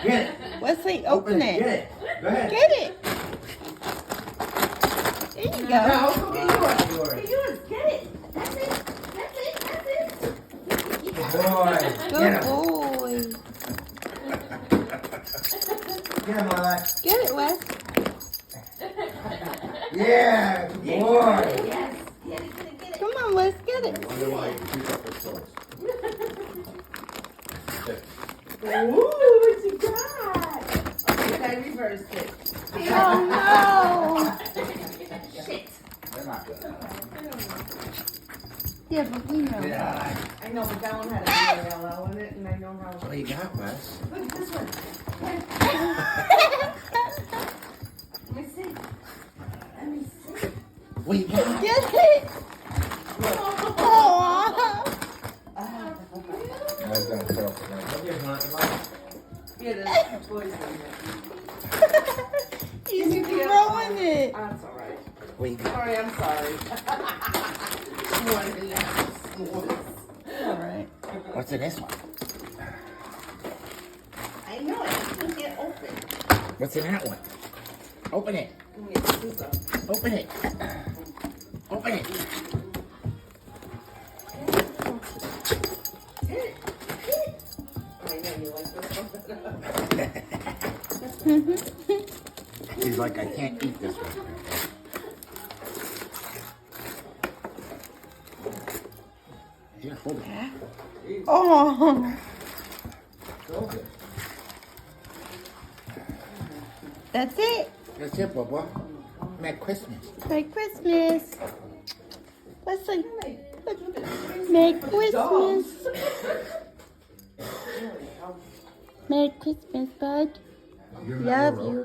Get it. Wesley, open it. Get it. Go ahead. Get it. There you go. Now, go get yours. Get yours. Get it. That's it. That's it. That's it. Good boy. Good boy. Get him, Lala. Get it, Wes. Yeah, good boy. Yes. Get it. Get it. Get it. Come on, Wes, get it. Wonder why you pick up the toys. Ooh, what you got? Okay, I reversed it. Oh, no. Shit. They're not good. Yeah, but we know. Yeah. I know, but that one had a yellow in it, and I know how. What do you got, Wes? Look at this one. Let me see. Let me see. What do you got? Get it. Oh. I was gonna throw it away. Come here, Lala. Yeah, there's boys in He's throwing it. there. That's all right. What do you got? Sorry, I'm sorry. One of the boys. All right. What's in this one? I know it. I can't open. What's in that one? Open it. Let me see some. Open it. Open it. I know you like this one. He's like, I can't eat this one. Here, hold it. Oh. Hold it. That's it. That's it, Bubba. Merry Christmas. Merry Christmas. Wesley. Merry Christmas. Merry Christmas, bud. You're not Love a rower. you.